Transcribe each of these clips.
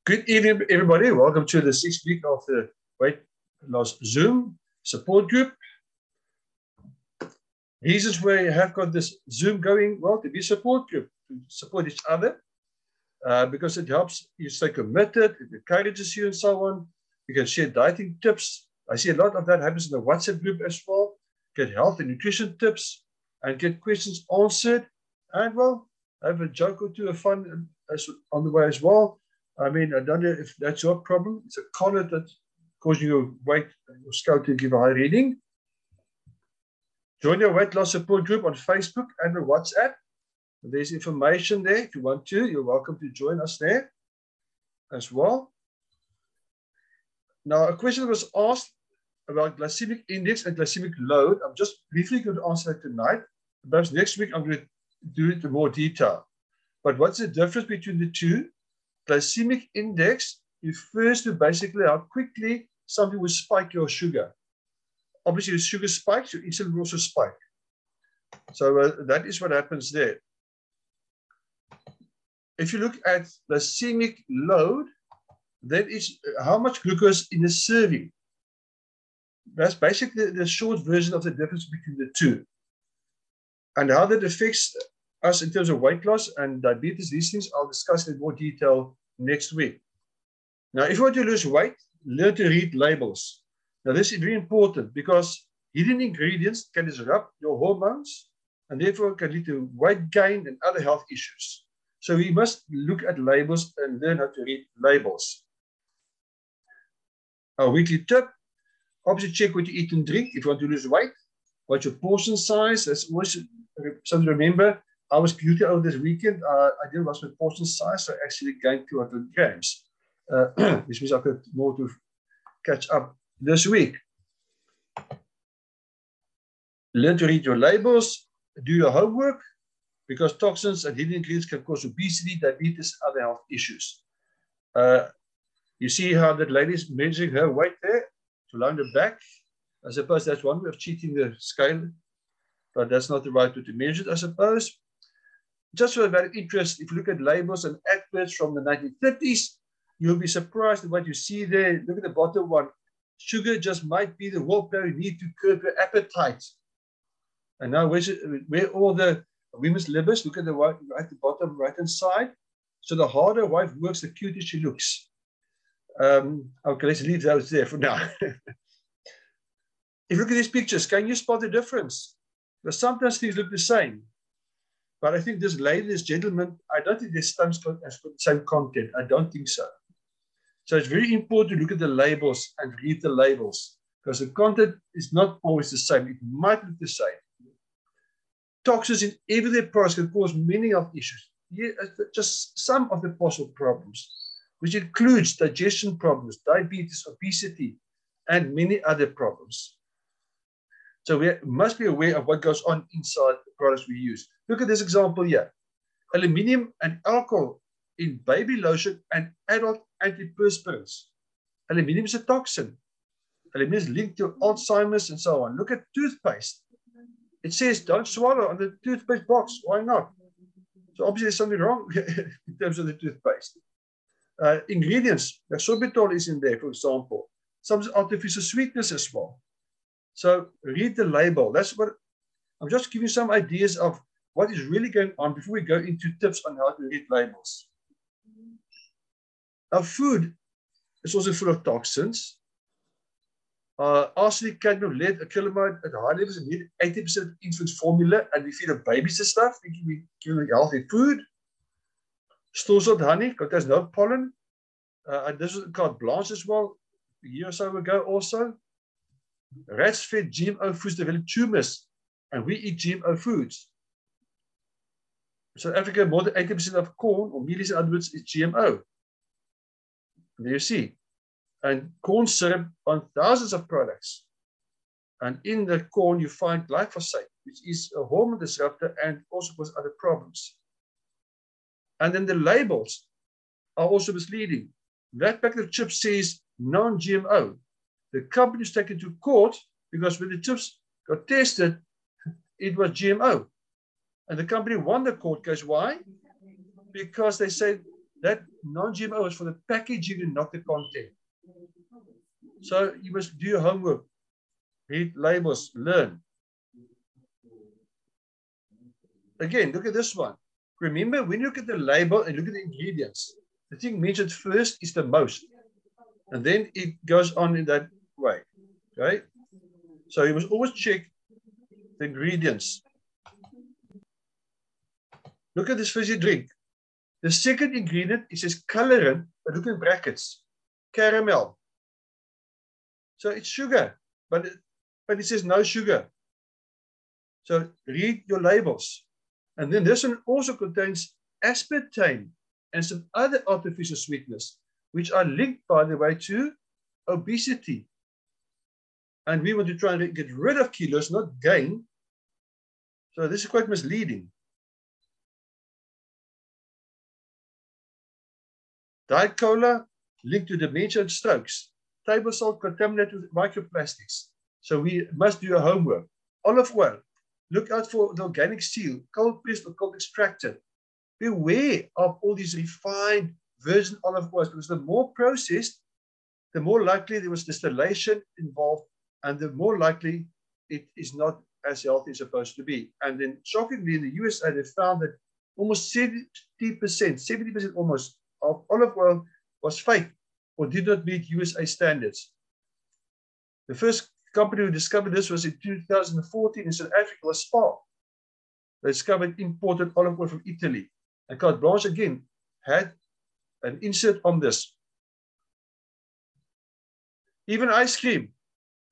Good evening, everybody. Welcome to the 6th week of the weight loss Zoom support group. Reasons why you have got this Zoom going, well, to be support group, to support each other, because it helps you stay committed, it encourages you and so on. You can share dieting tips. I see a lot of that happens in the WhatsApp group as well. Get health and nutrition tips and get questions answered. And well, have a joke or two of fun on the way as well. I mean, I don't know if that's your problem. It's a collar that causes your weight, your scale to give a high reading. Join your weight loss support group on Facebook and on WhatsApp. There's information there. If you want to, you're welcome to join us there as well. Now, a question was asked about glycemic index and glycemic load. I'm just briefly going to answer that tonight. Perhaps next week I'm going to do it in more detail. But what's the difference between the two? Glycemic index refers to basically how quickly something will spike your sugar. Obviously, if sugar spikes, your insulin will also spike. So that is what happens there. If you look at glycemic load, that is how much glucose in a serving. That's basically the short version of the difference between the two. And how that affects us in terms of weight loss and diabetes, these things I'll discuss in more detail next week. Now, if you want to lose weight, learn to read labels. Now, this is very important because hidden ingredients can disrupt your hormones and therefore can lead to weight gain and other health issues. So we must look at labels and learn how to read labels. Our weekly tip, obviously check what you eat and drink if you want to lose weight. What's your portion size? That's always something to remember. I was guilty over this weekend. I didn't watch my portion size, so I actually gained 200 grams, which means I've got more to catch up this week. Learn to read your labels, do your homework, because toxins and hidden ingredients can cause obesity, diabetes, other health issues. You see how that lady's measuring her weight there to line the back. I suppose that's one way of cheating the scale, but that's not the right way to measure it, I suppose. Just for a matter of interest, if you look at labels and adverts from the 1930s, you'll be surprised at what you see there. Look at the bottom one. Sugar just might be the willpower you need to curb your appetite. And now where all the women's livers, look at the right at the bottom right-hand side. So the harder a wife works, the cuter she looks. Okay, let's leave those there for now. If you look at these pictures, can you spot the difference? Because sometimes things look the same. But I think this lady, this gentleman, I don't think this stamps has got the same content. I don't think so. So it's very important to look at the labels and read the labels because the content is not always the same. It might look the same. Toxins in everyday products can cause many health issues. Here are just some of the possible problems, which includes digestion problems, diabetes, obesity, and many other problems. So we must be aware of what goes on inside the products we use. Look at this example here. Aluminium and alcohol in baby lotion and adult antiperspirants. Aluminium is a toxin. Aluminium is linked to Alzheimer's and so on. Look at toothpaste. It says don't swallow on the toothpaste box. Why not? So obviously there's something wrong in terms of the toothpaste. Ingredients. The sorbitol is in there, for example. Some artificial sweetness as well. So read the label. That's what I'm just giving you some ideas of what is really going on before we go into tips on how to read labels. Our food is also full of toxins. Arsenic, cadmium, lead, acrylamide at high levels and need 80% of infant formula, and we feed our babies and stuff, thinking we give them healthy food. Store salt honey contains no pollen. And this was carte blanche as well, a year or so ago also. Rats fed GMO foods develop tumors, and we eat GMO foods. In South Africa, more than 80% of corn, or meal, in other words, is GMO. There you see. And corn syrup on thousands of products. And in the corn, you find glyphosate, which is a hormone disruptor and also causes other problems. And then the labels are also misleading. That packet of chips says non-GMO. The company was taken to court because when the chips got tested, it was GMO. And the company won the court case. Why? Because they said That non-GMO is for the packaging and not the content. So you must do your homework, read labels, learn. Again, look at this one. Remember, when you look at the label and look at the ingredients, the thing mentioned first is the most. And then it goes on in that way. Okay? So you must always check the ingredients. Look at this fizzy drink. The second ingredient, it says colorant, but look in brackets. Caramel. So it's sugar, but it says no sugar. So read your labels. And then this one also contains aspartame and some other artificial sweeteners, which are linked, by the way, to obesity. And we want to try and get rid of kilos, not gain. So this is quite misleading. Diet Cola linked to dementia and strokes. Table salt contaminated with microplastics. So we must do our homework. Olive oil. Look out for the organic seal, cold pressed or cold extracted. Beware of all these refined virgin olive oils, because the more processed, the more likely there was distillation involved, and the more likely it is not as healthy as supposed to be. And then shockingly, in the USA, they found that almost 70% almost, of olive oil was fake or did not meet USA standards. The first company who discovered this was in 2014 in South Africa, was Spa. They discovered imported olive oil from Italy. And Carte Blanche, again, had an insert on this. Even ice cream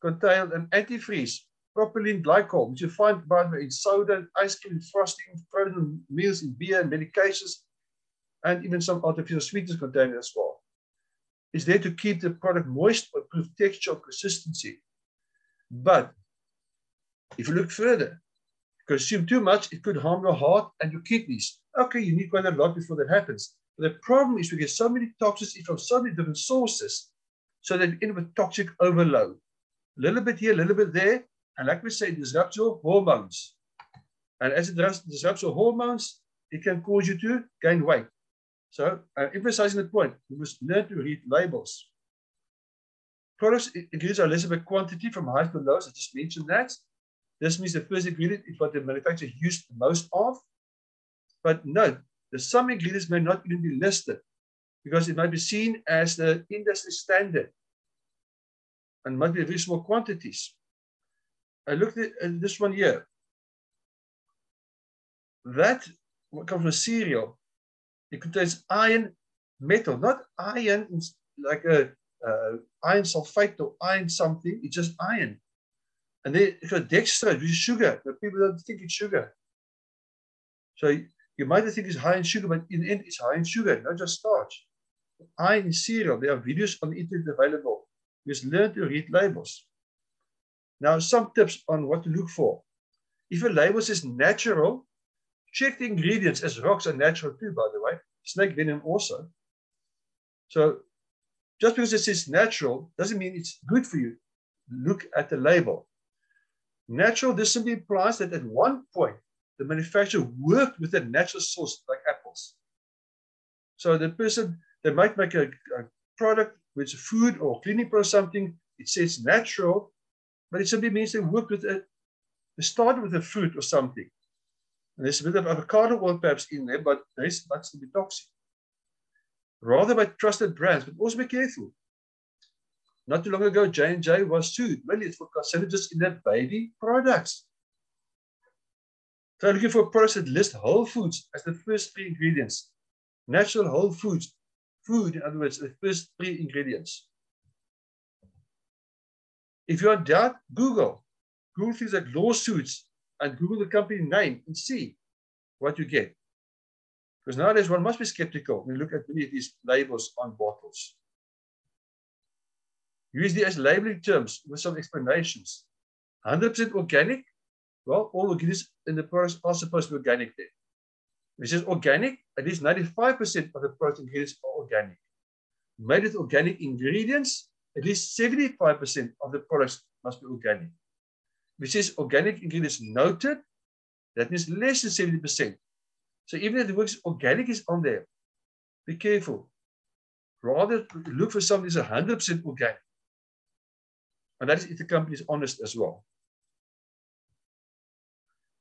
contained an antifreeze, propylene glycol, which you find, by the way, in soda, ice cream, frosting, frozen meals, in beer, and medications, and even some artificial sweeteners contained as well. It's there to keep the product moist or improve texture or consistency. But if you look further, consume too much, it could harm your heart and your kidneys. Okay, you need quite a lot before that happens. But the problem is we get so many toxins from so many different sources, so that you end up with toxic overload. A little bit here, a little bit there, and like we say, it disrupts your hormones. And as it disrupts your hormones, it can cause you to gain weight. So, emphasizing the point, you must learn to read labels. Products ingredients are less of a quantity from highs to lows. I just mentioned that. This means the first ingredient is what the manufacturer used the most of. But note that some ingredients may not even be listed because it might be seen as the industry standard and might be very small quantities. I looked at this one here. That comes from cereal. It contains iron metal, not iron like a iron sulfate or iron something. It's just iron. And then it's got dextrose, which is sugar, but people don't think it's sugar. So you might think it's high in sugar, but in the end, it's high in sugar, not just starch. Iron in cereal. There are videos on the internet available. Just learn to read labels. Now, some tips on what to look for. If a label says natural, check the ingredients, as rocks are natural too, by the way. Snake venom also. So just because it says natural doesn't mean it's good for you. Look at the label. Natural, this simply implies that at one point, the manufacturer worked with a natural source like apples. So the person, they might make a product which is food or cleaning product or something. It says natural, but it simply means they worked with they started with a fruit or something. And there's a bit of avocado oil perhaps in there, but there's much to be toxic. Rather by trusted brands, but also be careful. Not too long ago, J&J was sued. Really, it's for carcinogens in their baby products. So looking for products that list whole foods as the first 3 ingredients. Natural whole foods. Food, in other words, the first 3 ingredients. If you're in doubt, Google. Google things like lawsuits and Google the company name and see what you get. Because nowadays one must be skeptical when you look at many of these labels on bottles. Use these as labeling terms with some explanations. 100% organic. Well, all ingredients in the products are supposed to be organic there. If it says organic, at least 95% of the product ingredients are organic. Made with organic ingredients, at least 75% of the products must be organic. If it says organic ingredients noted, that means less than 70%. So even if the words organic is on there, Be careful. Rather look for something that's 100% organic. And that is if the company is honest as well.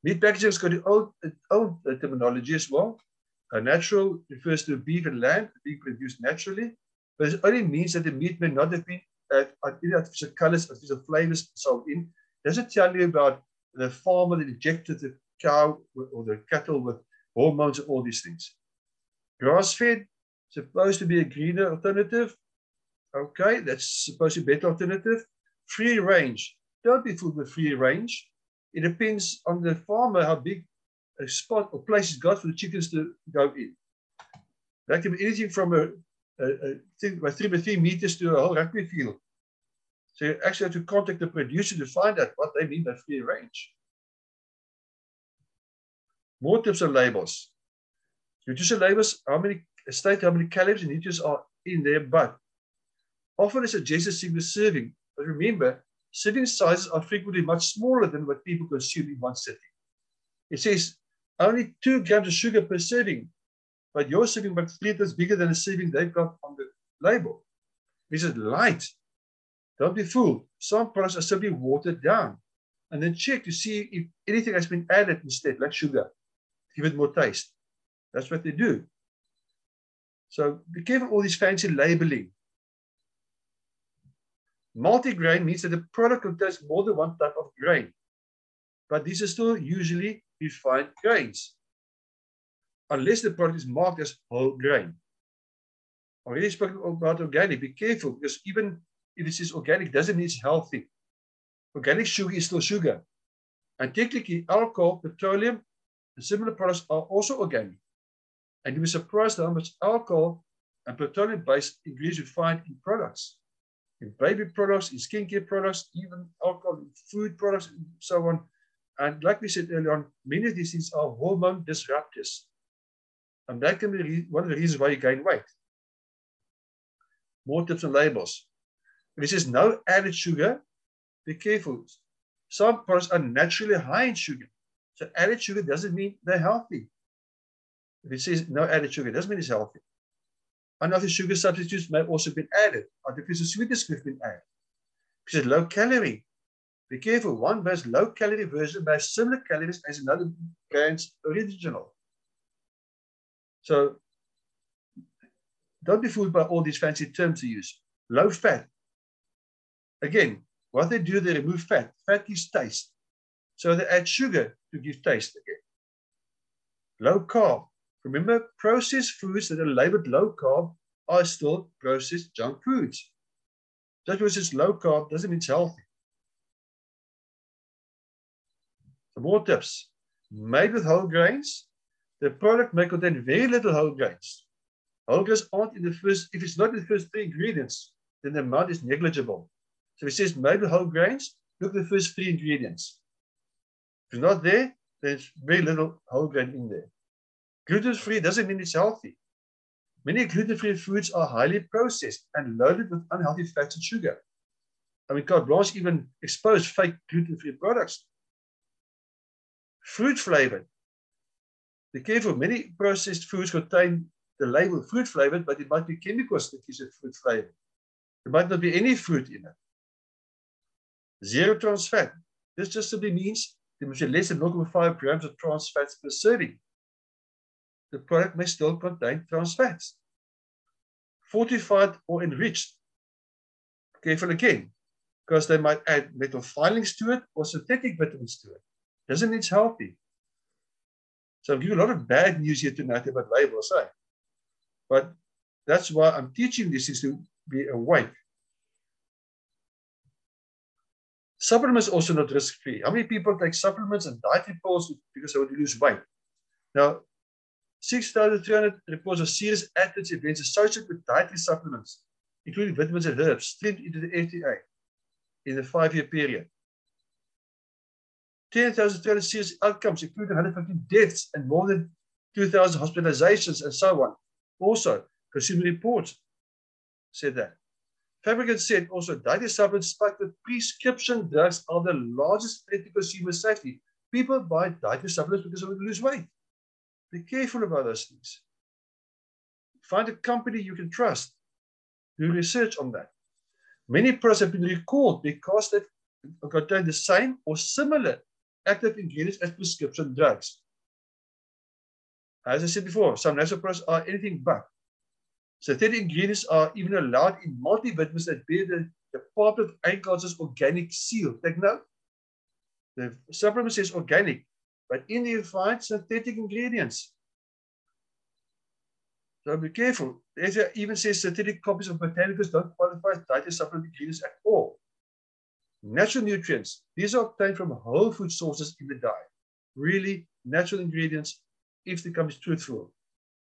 Meat packaging has got its own terminology as well. Natural refers to beef and lamb being produced naturally, but it only means that the meat may not have been artificial colors, artificial flavors, so in. It doesn't tell you about the farmer that injected the cow or the cattle with hormones and all these things. Grass-fed, supposed to be a greener alternative. Okay, that's supposed to be a better alternative. Free range. Don't be fooled with free range. It depends on the farmer how big a spot or place he's got for the chickens to go in. That can be anything from a 3 by 3 meters to a whole rugby field. So you actually have to contact the producer to find out what they mean by free range. More tips on labels. Nutrition labels, state how many calories and nutrients are in there, but often it suggests a single serving. But remember, serving sizes are frequently much smaller than what people consume in one sitting. It says only 2 grams of sugar per serving, but your serving about 3 times bigger than the serving they've got on the label. This is light. Don't be fooled. Some products are simply watered down. And then check to see if anything has been added instead, like sugar, to give it more taste. That's what they do. So be careful of all this fancy labeling. Multi-grain means that the product contains more than one type of grain, but these are still usually refined grains, unless the product is marked as whole grain. I already spoken about organic. Be careful, because even if it says organic, doesn't mean it's healthy. Organic sugar is still sugar. And technically, alcohol, petroleum, and similar products are also organic. And you'll be surprised how much alcohol and petroleum-based ingredients you find in products. In baby products, in skincare products, even alcohol in food products, and so on. And like we said earlier on, many of these things are hormone disruptors. And that can be one of the reasons why you gain weight. More tips on labels. If it says no added sugar, be careful. Some products are naturally high in sugar. So added sugar doesn't mean they're healthy. If it says no added sugar, it doesn't mean it's healthy. Unhealthy sugar substitutes may also be added. Artificial sweetness could have been added. If it says low calorie, be careful. One brand's low calorie version may have similar calories as another brand's original. So don't be fooled by all these fancy terms they use. Low fat. Again, what they do, they remove fat. Fat gives taste. So they add sugar to give taste again. Low carb. Remember, processed foods that are labeled low carb are still processed junk foods. Just because it's low carb doesn't mean it's healthy. Some more tips. Made with whole grains, the product may contain very little whole grains. Whole grains aren't in the first, if it's not in the first 3 ingredients, then the amount is negligible. So if it says made with whole grains, look at the first 3 ingredients. If it's not there, there's very little whole grain in there. Gluten-free doesn't mean it's healthy. Many gluten-free foods are highly processed and loaded with unhealthy fats and sugar. I mean, carte blanche even exposed fake gluten-free products. Fruit flavored. Be careful, many processed foods contain the label fruit flavored, but it might be chemicals that gives it fruit flavor. There might not be any fruit in it. Zero trans fat. This just simply means there must be less than 0.5 grams of trans fats per serving. The product may still contain trans fats. Fortified or enriched. Careful again, because they might add metal filings to it or synthetic vitamins to it. Doesn't mean it's healthy. So I'm giving a lot of bad news here tonight about labels, eh? But that's why I'm teaching this, is to be awake. Supplements also not risk-free. How many people take supplements and dietary pills because they want to lose weight? Now, 6,300 reports of serious adverse events associated with dietary supplements, including vitamins and herbs, streamed into the FDA in the 5-year period. 10,300 serious outcomes, including 150 deaths and more than 2,000 hospitalizations and so on. Also, Consumer Reports said that. Fabricants said also dietary supplements, despite the prescription drugs, are the largest threat to consumer safety. People buy dietary supplements because they want to lose weight. Be careful about those things. find a company you can trust. Do research on that. Many products have been recalled because they contain the same or similar active ingredients as prescription drugs. As I said before, some natural products are anything but. Synthetic ingredients are even allowed in multivitamins that bear the Department of Agriculture's organic seal. Take note. The supplement says organic, but in there you find synthetic ingredients. So be careful. It even says synthetic copies of botanicals don't qualify as dietary supplement ingredients at all. Natural nutrients. These are obtained from whole food sources in the diet. Really natural ingredients, if the company is truthful.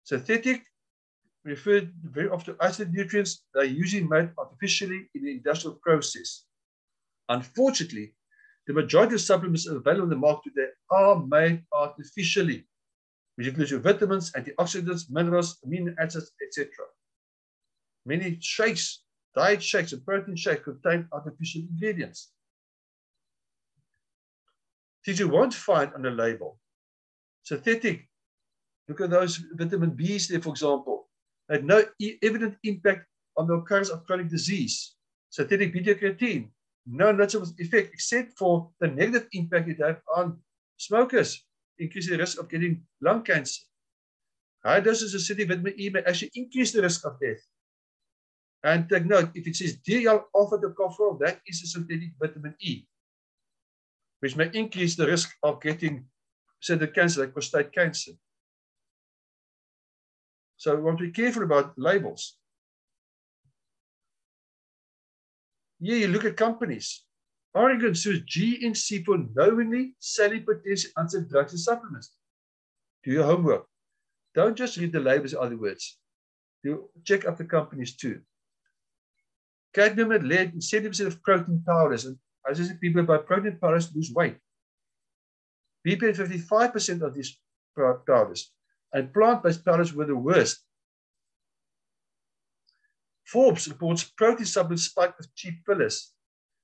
Synthetic referred very often to isolated nutrients that are usually made artificially in the industrial process. Unfortunately, the majority of supplements available on the market today are made artificially, which includes your vitamins, antioxidants, minerals, amino acids, etc. Many shakes, diet shakes, and protein shakes contain artificial ingredients. Things you won't find on the label. Synthetic, look at those vitamin B's there, for example, had no evident impact on the occurrence of chronic disease. Synthetic beta-carotene, no noticeable effect except for the negative impact it has on smokers, increasing the risk of getting lung cancer. High doses of synthetic vitamin E may actually increase the risk of death. And take note, if it says DL-alpha tocopherol, that is a synthetic vitamin E, which may increase the risk of getting certain cancer, like prostate cancer. So we want to be careful about labels. Here you look at companies. Oregon sues GNC for knowingly selling potential unsafe drugs and supplements. Do your homework. Don't just read the labels, in other words. You check up the companies too. Cadmium and lead in 70% of protein powders. And as I said, people buy protein powders lose weight. BPA 55% of these powders. And plant-based powders were the worst. Forbes reports protein supplements spike with cheap fillers.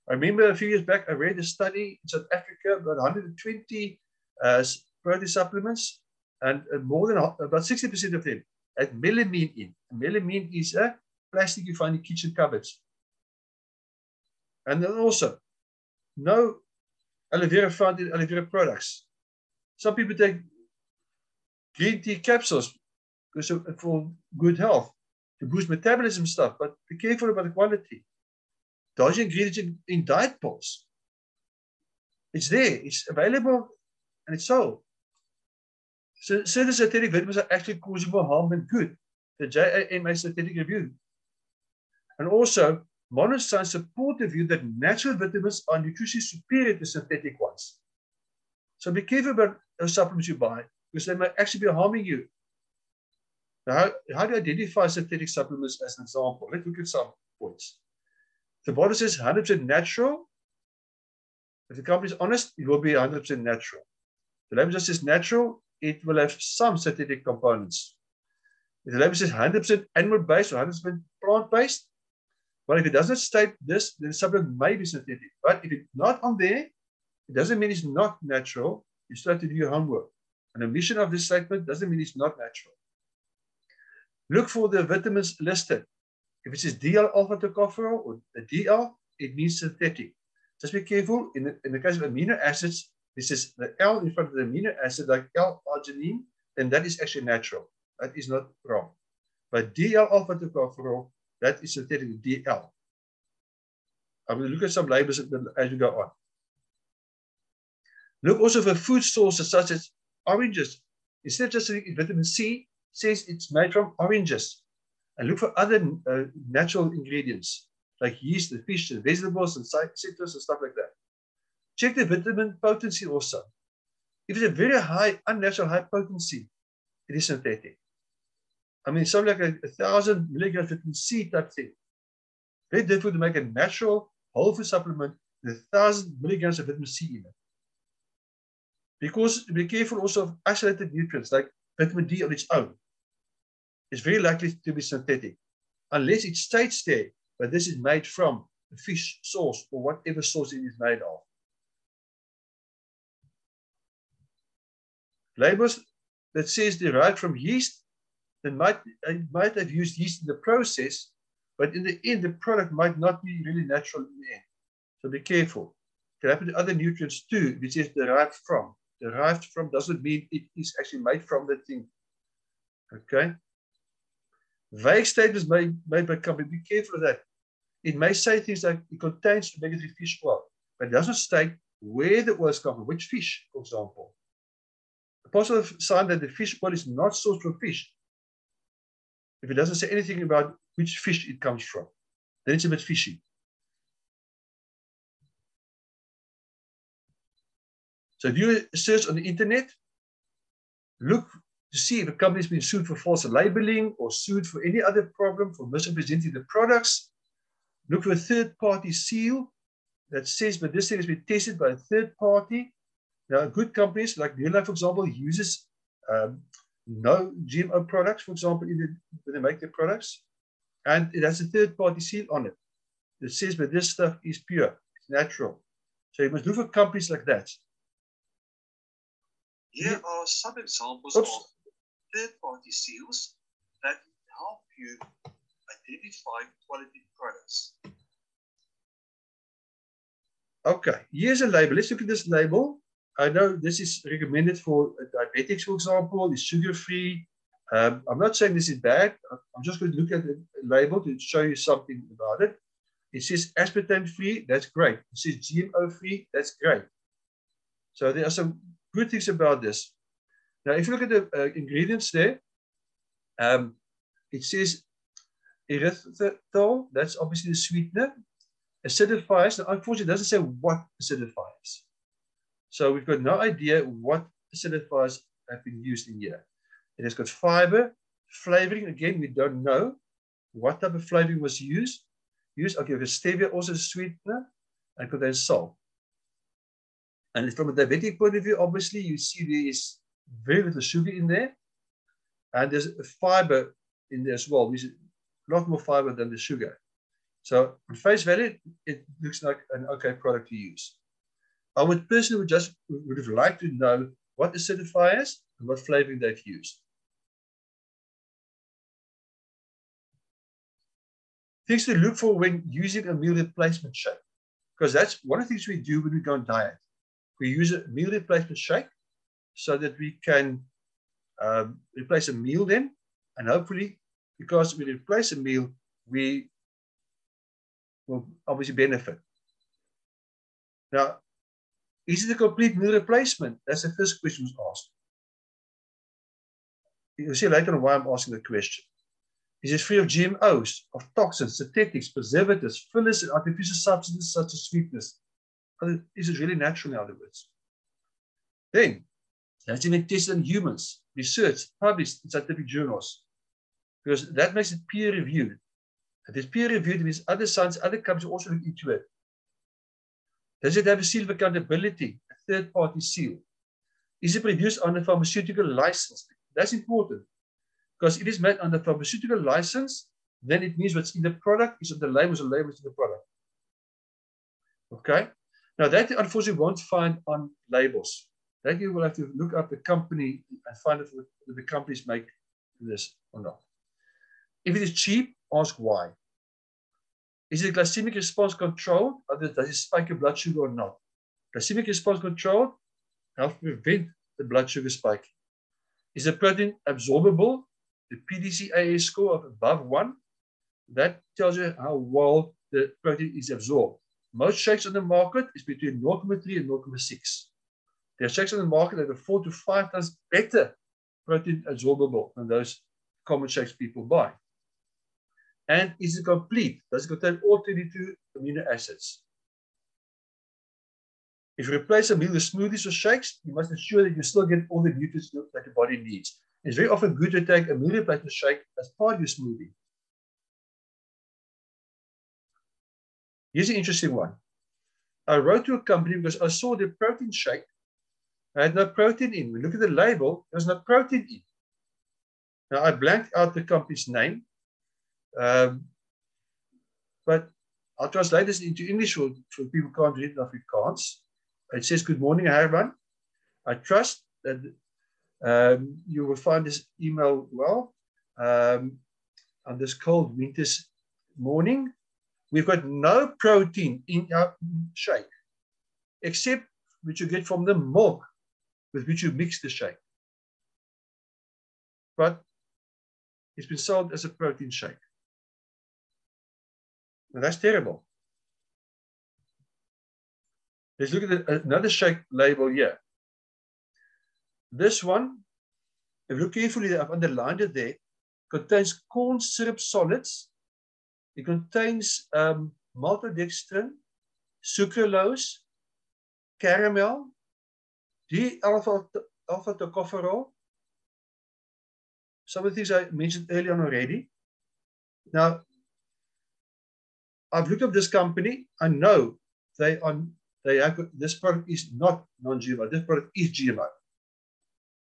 I remember a few years back, I read a study in South Africa about 120 protein supplements, and more than about 60% of them had melamine in. Melamine is a plastic you find in kitchen cupboards. And then also, no aloe vera found in aloe vera products. Some people take green tea capsules for good health, to boost metabolism stuff, but be careful about the quality. Those ingredients in diet pills. It's there, it's available, and it's sold. So certain synthetic vitamins are actually causing more harm than good. The JAMA synthetic review. And also, modern science support the view that natural vitamins are nutritionally superior to synthetic ones. So be careful about those supplements you buy, because they may actually be harming you. Now, how do you identify synthetic supplements as an example? Let's look at some points. The bottle says 100% natural. If the company is honest, it will be 100% natural. The label just says natural, it will have some synthetic components. If the label says 100% animal-based or 100% plant-based, well, if it doesn't state this, then the supplement may be synthetic. But if it's not on there, it doesn't mean it's not natural. You still have to do your homework. An omission of this statement doesn't mean it's not natural. Look for the vitamins listed. If it says DL-alpha tocopherol or the DL, it means synthetic. Just be careful. In the case of amino acids, this is the L in front of the amino acid, like L-arginine, then that is actually natural. That is not wrong. But DL-alpha tocopherol, that is synthetic, DL. I'm going to look at some labels as we go on. Look also for food sources such as oranges. Instead of just saying vitamin C, says it's made from oranges. And look for other natural ingredients like yeast, the fish, the vegetables, and citrus and stuff like that. Check the vitamin potency also. If it's a very high, unnatural high potency, it is synthetic. I mean, something like 1,000 milligrams vitamin C type thing. Very difficult to make a natural whole food supplement with 1,000 milligrams of vitamin C in it. Because be careful also of isolated nutrients like vitamin D on its own. It's very likely to be synthetic, unless it states there, but this is made from a fish source or whatever source it is made of. Labels that says derived from yeast, They might have used yeast in the process, but in the end, the product might not be really natural in the end. So be careful. It can happen to other nutrients too, which is derived from. Derived from doesn't mean it is actually made from the thing. Okay? Vague statements made by company. Be careful of that. It may say things like it contains omega-3 fish oil, but it doesn't state where the oils come from, which fish, for example. A possible sign that the fish oil is not sourced from fish. If it doesn't say anything about which fish it comes from, then it's a bit fishy. So do a search on the internet. Look to see if a company has been sued for false labeling or sued for any other problem for misrepresenting the products. Look for a third-party seal that says, but this thing has been tested by a third party. Now, good companies like Nearlife, for example, uses no GMO products, for example, when they make their products. And it has a third-party seal on it that says, but this stuff is pure, it's natural. So you must look for companies like that. Here are some examples of third-party seals that help you identify quality products. Okay, here's a label. Let's look at this label. I know this is recommended for diabetics, for example. It's sugar-free. I'm not saying this is bad. I'm just going to look at the label to show you something about it. It says aspartame-free. That's great. It says GMO-free. That's great. So there are some good things about this. Now, if you look at the ingredients there, it says erythritol. That's obviously the sweetener. Acidifiers. Now, unfortunately, it doesn't say what acidifiers. So we've got no idea what acidifiers have been used in here. It has got fiber, flavoring. Again, we don't know what type of flavoring was used. Okay, the stevia also a sweetener and contains salt. And from a diabetic point of view, obviously, you see there is very little sugar in there. And there's fiber in there as well, which is a lot more fiber than the sugar. So on face value, it looks like an okay product to use. I would personally would have liked to know what acidifiers and what flavoring they've used. Things to look for when using a meal replacement shake, because that's one of the things we do when we go on diet. We use a meal replacement shake so that we can replace a meal then, and hopefully, because we replace a meal, we will obviously benefit. Now, is it a complete meal replacement? That's the first question was asked. You'll see later on why I'm asking the question. Is it free of GMOs, of toxins, synthetics, preservatives, fillers, and artificial substances such as sweetness? Is it really natural, in other words? Then, has it been tested on humans, researched, published in scientific journals? Because that makes it peer-reviewed. If it's peer-reviewed, it means other science, other companies also look into it. Does it have a seal of accountability, a third-party seal? Is it produced under a pharmaceutical license? That's important. Because if it is made under a pharmaceutical license, then it means what's in the product is on the labels and labels in the product. Okay? Now, that unfortunately won't find on labels. That you will have to look up the company and find out if the companies make this or not. If it is cheap, ask why. Is it glycemic response controlled? Does it spike your blood sugar or not? Glycemic response controlled helps prevent the blood sugar spiking. Is the protein absorbable? The PDCAA score of above 1, that tells you how well the protein is absorbed. Most shakes on the market is between 0.3 and 0.6. There are shakes on the market that are 4 to 5 times better protein absorbable than those common shakes people buy. And is it complete? Does it contain all 22 amino acids? If you replace a meal with smoothies or shakes, you must ensure that you still get all the nutrients that your body needs. It's very often good to take a meal replacement shake as part of your smoothie. Here's an interesting one. I wrote to a company because I saw the protein shake had no protein in. We look at the label, there's no protein in. Now, I blanked out the company's name, but I'll translate this into English for people who can't read in Afrikaans. It says, good morning, everyone. I trust that you will find this email well. on this cold winter's morning. We've got no protein in our shake, except which you get from the milk with which you mix the shake. But it's been sold as a protein shake. Now that's terrible. Let's look at another shake label here. This one, if you look carefully, I've underlined it there, contains corn syrup solids. It contains maltodextrin, sucralose, caramel, D-alpha tocopherol. Some of the things I mentioned earlier on already. Now, I've looked up this company. I know this product is not non-GMO. This product is GMO.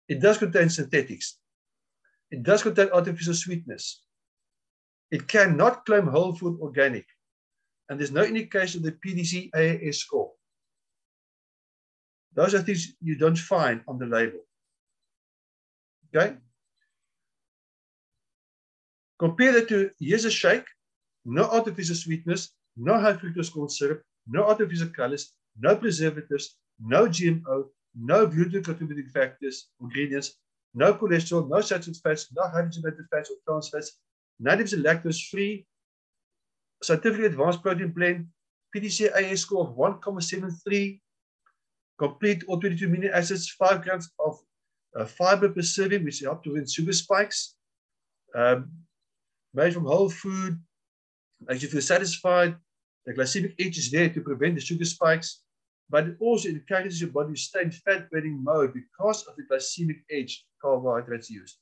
It does contain synthetics. It does contain artificial sweetness. It cannot claim whole food organic. And there's no indication of the PDC AAS score. Those are things you don't find on the label. Okay? Compare that to, here's a shake, no artificial sweetness, no high fructose corn syrup, no artificial colors, no preservatives, no GMO, no gluten-contributing factors, ingredients, no cholesterol, no saturated fats, no hydrogenated fats or trans fats, 90% lactose-free, scientifically advanced protein blend, PDCAA score of 1,73, complete all 22 amino acids, 5 grams of fiber per serving, which help to prevent sugar spikes, made from whole food, makes you feel satisfied. The glycemic edge is there to prevent the sugar spikes, but it also encourages your body to stay in fat burning mode because of the glycemic edge carbohydrates used.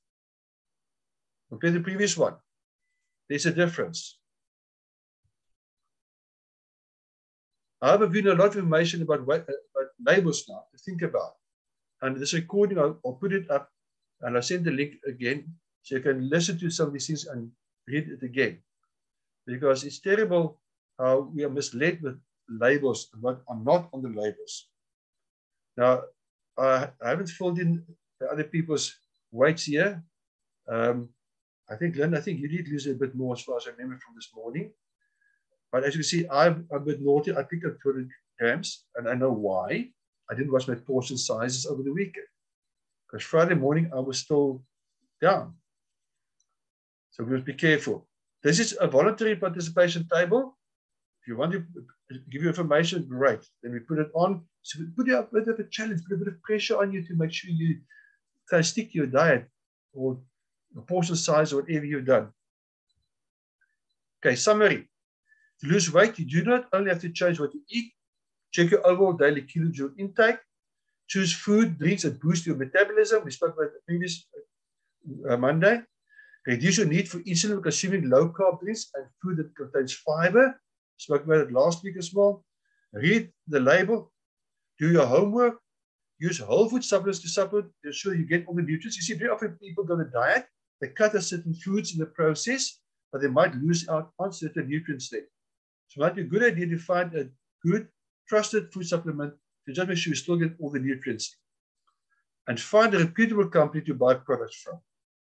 Compare the previous one. There's a difference. However, we know a lot of information about labels now to think about. And this recording, I'll put it up and I'll send the link again so you can listen to some of these things and read it again. Because it's terrible how we are misled with labels and what are not on the labels. Now, I haven't filled in the other people's weights here. I think, Lynn, you did lose a bit more as far as I remember from this morning. But as you see, I'm a bit naughty. I picked up 200 grams, and I know why. I didn't watch my portion sizes over the weekend. Because Friday morning, I was still down. So we must be careful. This is a voluntary participation table. If you want to give you information, great. Then we put it on. So we put a bit of a challenge, put a bit of pressure on you to make sure you try to stick to your diet or your portion size or whatever you've done. Okay, summary. To lose weight, you do not only have to change what you eat, check your overall daily kilojoule intake, choose food, drinks that boost your metabolism. We spoke about the previous Monday. Reduce your need for insulin by consuming low-carb drinks and food that contains fiber. Spoke about it last week as well. Read the label. Do your homework. Use whole food supplements to supplement to ensure you get all the nutrients. You see, very often people go on a diet, they cut out certain foods in the process, but they might lose out on certain nutrients there. So it might be a good idea to find a good, trusted food supplement to just make sure you still get all the nutrients. And find a reputable company to buy products from.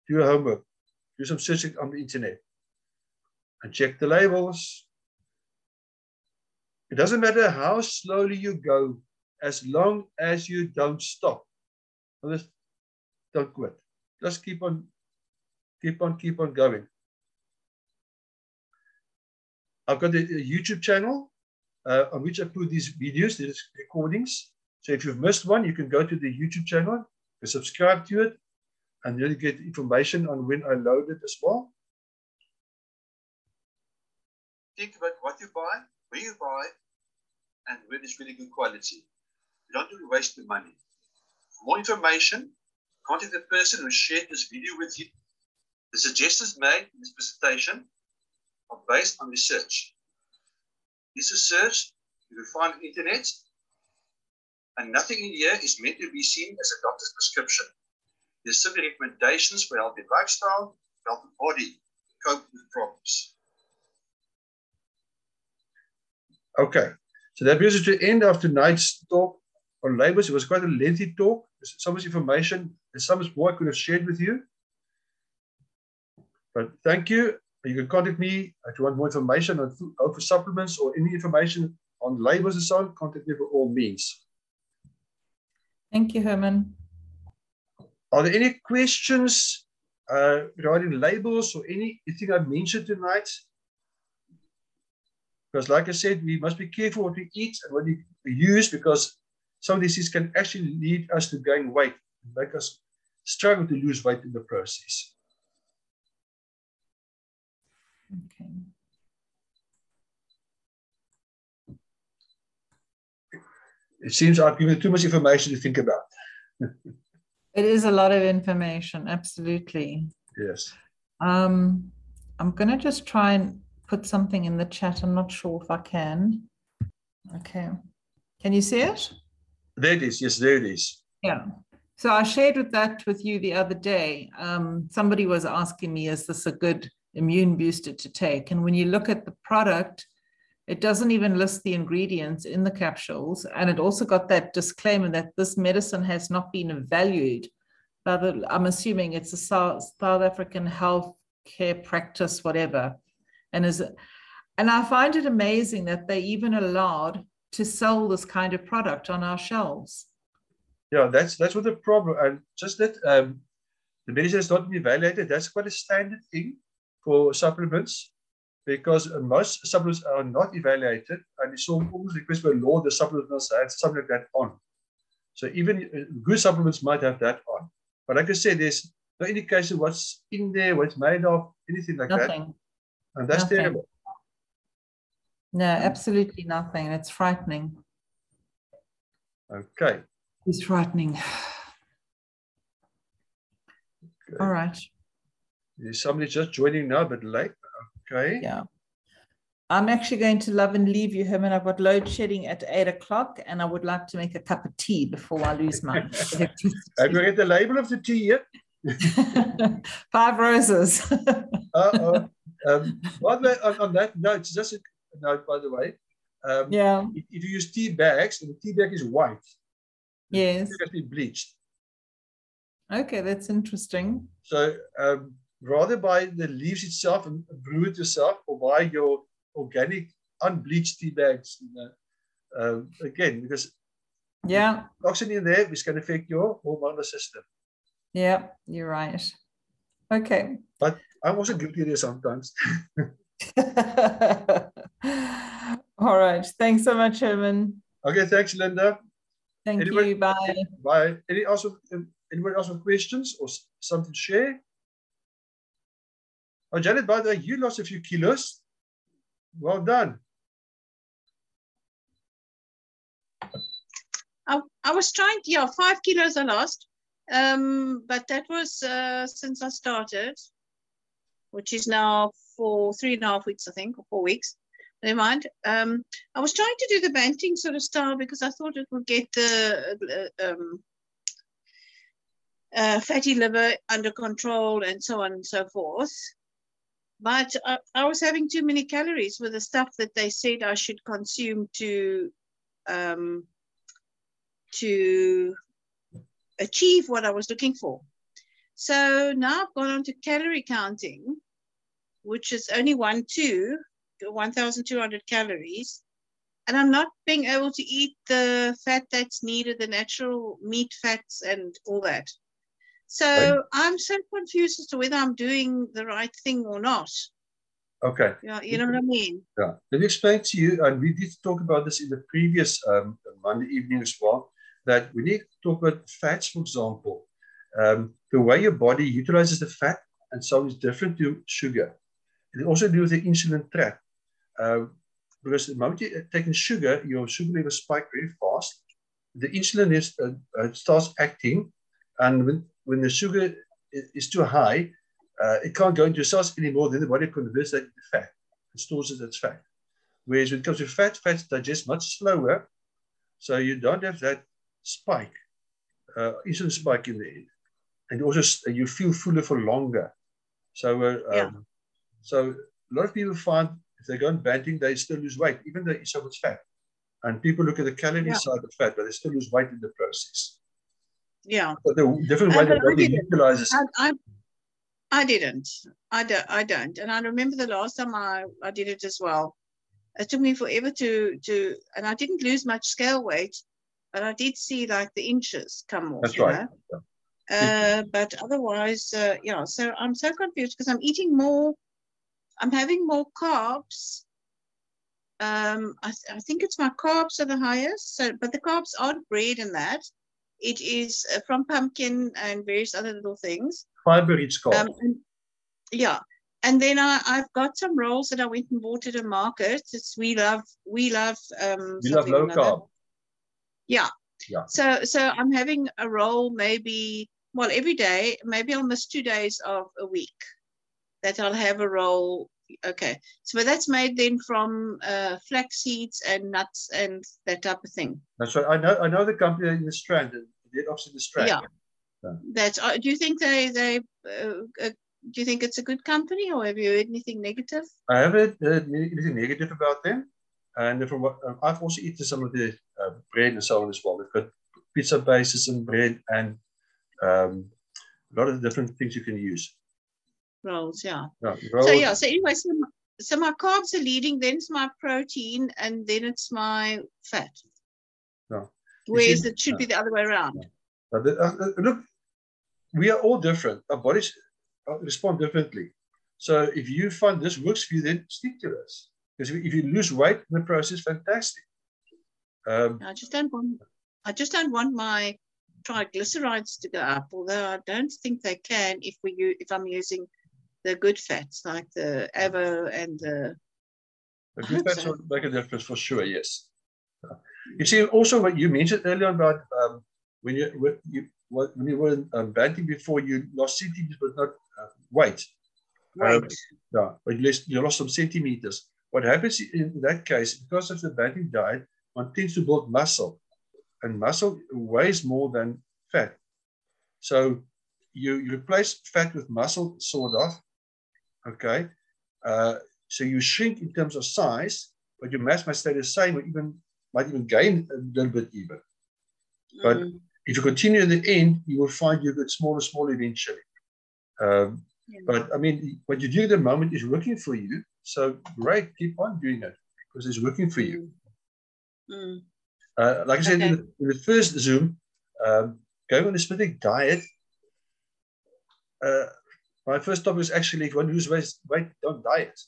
Do your homework. Do some searching on the internet. And check the labels. It doesn't matter how slowly you go, as long as you don't stop. Don't quit. Just keep on going. I've got a YouTube channel on which I put these videos, these recordings. So if you've missed one, you can go to the YouTube channel, and subscribe to it, and you'll get information on when I load it as well. Think about what you buy, where you buy, and where it's really good quality. You don't want to waste the money. For more information, contact the person who shared this video with you. The suggestions made in this presentation are based on research. This research you will find on the internet, and nothing in here is meant to be seen as a doctor's prescription. There's simply recommendations for healthy lifestyle, healthy body, to cope with problems. Okay, so that brings us to the end of tonight's talk on labels. It was quite a lengthy talk. There's so much information. There's so much more I could have shared with you. But thank you. You can contact me if you want more information on food supplements or any information on labels and so on. Contact me by all means. Thank you, Herman. Are there any questions regarding labels or anything I mentioned tonight? Because like I said, we must be careful what we eat and what we use, because some of these things can actually lead us to gain weight, make us struggle to lose weight in the process. Okay. It seems I've given too much information to think about. It is a lot of information, absolutely. Yes. I'm going to just try and put something in the chat. I'm not sure if I can. Okay. Can you see it? There it is. Yes, there it is. Yeah. So I shared with you the other day. Somebody was asking me, is this a good immune booster to take? And when you look at the product, it doesn't even list the ingredients in the capsules. And it also got that disclaimer that this medicine has not been valued. I'm assuming it's a South African health care practice, whatever. And I find it amazing that they even allowed to sell this kind of product on our shelves. Yeah, that's what the problem. And just that the medicine has not been evaluated. That's quite a standard thing for supplements, because most supplements are not evaluated, and it's almost request for a law the supplement must have something like that on. So even good supplements might have that on. But like I said, there's no indication what's in there, what it's made of, anything like that. And that's terrible. No, absolutely nothing. It's frightening. Okay. It's frightening. Okay. All right. There's somebody just joining now, but late. Okay. Yeah. I'm actually going to love and leave you, Herman. I've got load shedding at 8 o'clock, and I would like to make a cup of tea before I lose my electricity. Have you read the label of the tea yet? 5 roses. By the way, on that note, just a note, by the way. Yeah. If you use tea bags, and the tea bag is white, yes, it has been bleached. Okay, that's interesting. So rather buy the leaves itself and brew it yourself, or buy your organic unbleached tea bags. Again, because toxin in there which can affect your hormonal system. Yeah, you're right. Okay. But I'm also guilty there sometimes. All right. Thanks so much, Herman. Okay, thanks, Linda. Thank you. Bye. Bye. Anyone else with questions or something to share? Oh, Janet, by the way, you lost a few kilos. Well done. I was trying to, 5 kilos I lost. But that was since I started, which is now for 3.5 weeks, I think, or 4 weeks. Never mind. I was trying to do the banting sort of style because I thought it would get the fatty liver under control and so on and so forth. But I was having too many calories with the stuff that they said I should consume to achieve what I was looking for. So now I've gone on to calorie counting, which is only 1,200 calories. And I'm not being able to eat the fat that's needed, the natural meat fats and all that. So I'm so confused as to whether I'm doing the right thing or not. Okay. Yeah, you know what I mean? Yeah. Let me explain to you, and we did talk about this in the previous Monday evening as well, that we need to talk about fats, for example. The way your body utilizes the fat and so is different to sugar. It also do with the insulin trap. Because the moment you're taking sugar, your sugar level spikes very fast. The insulin starts acting, and when the sugar is too high, it can't go into your cells anymore. Then the body converts that into fat and stores it as fat. Whereas when it comes to fats digest much slower, so you don't have that spike, insulin spike in the end, and also you feel fuller for longer. So, so a lot of people find if they go on banting, they still lose weight, even though they eat so much fat. And people look at the calorie side of fat, but they still lose weight in the process. Yeah. But the different way the body utilizes. I didn't. I don't. And I remember the last time I did it as well. It took me forever and I didn't lose much scale weight, but I did see like the inches come off. That's right. But otherwise, yeah. So I'm so confused because I'm eating more. I'm having more carbs. I think it's my carbs are the highest. So, but the carbs aren't bread and that. It is from pumpkin and various other little things. Fiber-rich carbs. Yeah. And then I've got some rolls that I went and bought at a market. It's we love low carb. Yeah. Yeah. So I'm having a roll maybe, well, every day. Maybe I'll miss 2 days of a week that I'll have a roll. Okay. So but that's made then from flax seeds and nuts and that type of thing. That's right. I know the company in the Strand, the opposite the Strand. Yeah. That's. Do you think they do you think it's a good company, or have you heard anything negative? I haven't heard anything negative about them. And from what I've also eaten some of the bread and so on as well. They've got pizza bases and bread and a lot of different things you can use. Rolls, yeah. Rolls. So yeah. So anyway, so my carbs are leading. Then it's my protein, and then it's my fat. Yeah. Whereas it should be the other way around. Yeah. Look, we are all different. Our bodies respond differently. So if you find this works for you, then stick to this. Because if you lose weight in the process, fantastic. I just don't want my triglycerides to go up. Although I don't think they can if I'm using the good fats like the avo and the. The good fats will make a difference for sure. Yes. You see, also what you mentioned earlier about when you were banting before, you lost centimeters but not weight. Yeah, but you lost some centimeters. What happens in that case, because of the banting diet, one tends to build muscle, and muscle weighs more than fat. So you replace fat with muscle, sort of. Okay, so you shrink in terms of size, but your mass might stay the same, or might even gain a little bit even. But if you continue in the end, you will find you get smaller eventually. But I mean, what you do at the moment is working for you. So great, keep on doing it because it's working for you. Like I said in the first Zoom, going on a specific diet, my first topic was actually if you want to lose weight, don't diet.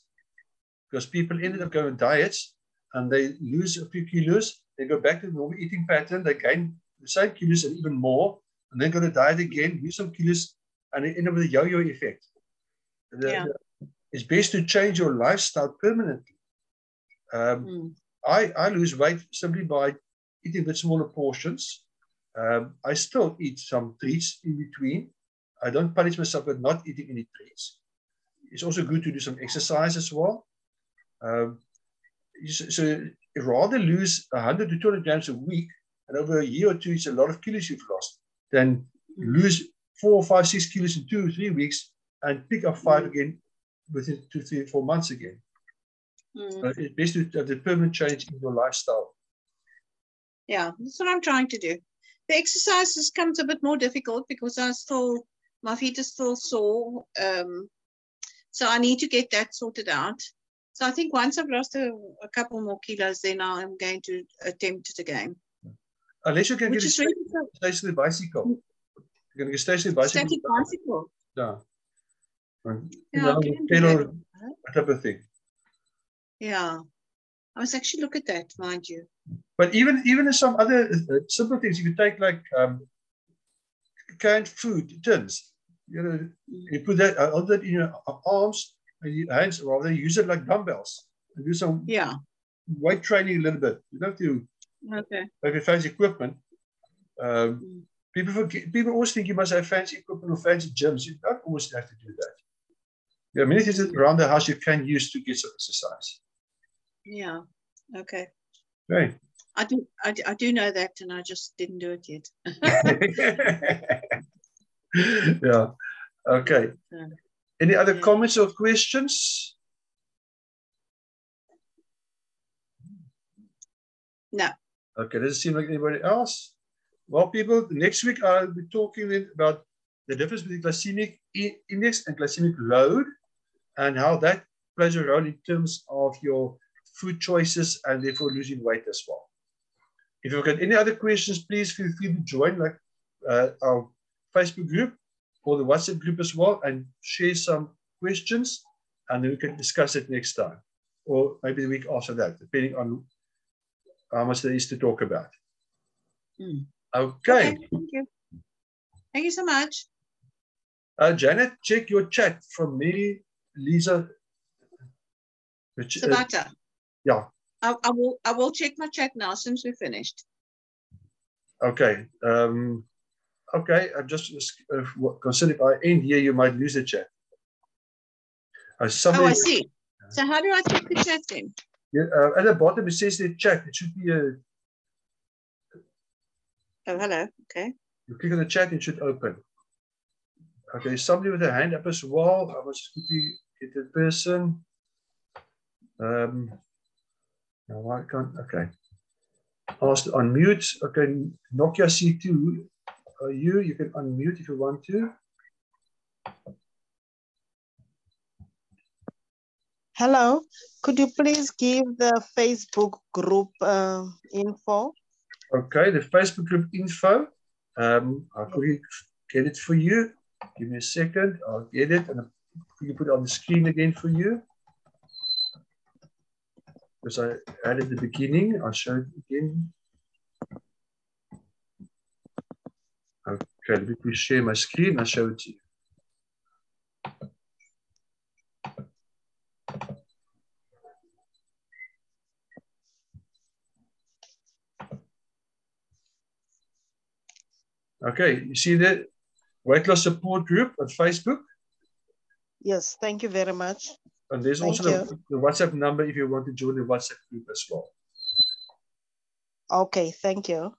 Because people ended up going on diets and they lose a few kilos, they go back to the normal eating pattern, they gain the same kilos and even more, and then go to diet again, lose some kilos, and they end up with a yo-yo effect. It's best to change your lifestyle permanently. I lose weight simply by eating a bit smaller portions. I still eat some treats in between. I don't punish myself with not eating any treats. It's also good to do some exercise as well. So rather lose 100 to 200 grams a week, and over a year or two, it's a lot of kilos you've lost, than lose 4, 5, 6 kilos in 2 or 3 weeks and pick up 5 again within 2, 3, 4 months again. It's best to have the permanent change in your lifestyle. Yeah, that's what I'm trying to do. The exercises comes a bit more difficult because my feet are still sore. So I need to get that sorted out. So I think once I've lost a couple more kilos, then I'm going to attempt it again. Unless you can get a stationary bicycle. You can get a stationary bicycle. Static bicycle. Yeah. Pedal, that type of thing. Yeah. I must actually look at that, mind you. But even some other simple things, you can take like canned food tins. You put that in your arms and your hands, rather use it like dumbbells and do some weight training a little bit. You don't have to have fancy equipment. People always think you must have fancy equipment or fancy gyms. You don't always have to do that. There are many things around the house you can use to get some exercise. Yeah. Okay. Right. I do know that, and I just didn't do it yet. Yeah. Okay. Any other comments or questions? No. Okay. Does it seem like anybody else? Well, people, next week I'll be talking about the difference between glycemic index and glycemic load, and how that plays a role in terms of your food choices and therefore losing weight as well. If you've got any other questions, please feel free to join like our Facebook group or the WhatsApp group as well and share some questions, and then we can discuss it next time or maybe the week after that, depending on how much there is to talk about. Okay. Thank you. Thank you so much. Janet, check your chat from me, Lisa. Sabata. Yeah. I will check my chat now since we finished. Okay. Okay. I'm just consider if I end here, you might lose the chat. Oh, I see. So how do I check the chat then? Yeah, at the bottom it says the chat. It should be a. Oh, hello. Okay. You click on the chat, it should open. Okay, somebody with a hand up as well. I must quickly get the person. No, I can't. Okay. Ask to unmute. Okay, Nokia C2. You can unmute if you want to. Hello, could you please give the Facebook group info? Okay, the Facebook group info. I'll quickly get it for you. Give me a second. I'll get it and you put it on the screen again for you. Because I had it at the beginning. I'll show it again. Okay, let me share my screen. I'll show it to you. Okay, you see the weight loss support group on Facebook? Yes, thank you very much. And there's also the WhatsApp number if you want to join the WhatsApp group as well. Okay, thank you.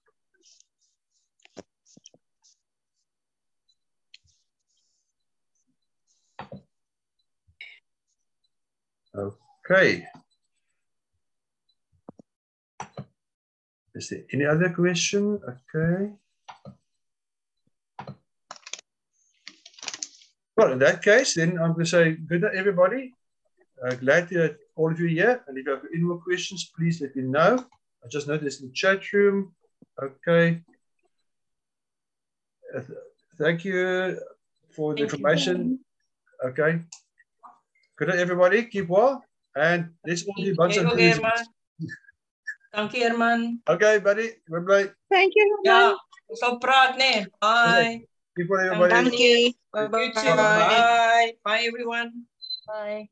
Okay. Is there any other question? Okay. Well, in that case, then I'm going to say good night, everybody. Glad to have all of you here. And if you have any more questions, please let me know. I just noticed in the chat room. Okay. Thank you for the information. Okay. Good night, everybody. Keep well. And let's all do a bunch of things. Thank you, Herman. Okay, buddy. Bye-bye. Thank you, Herman. Yeah. So proud, ne? Bye. Keep well, everybody. Thank you. Bye. Bye. Bye, everyone. Bye.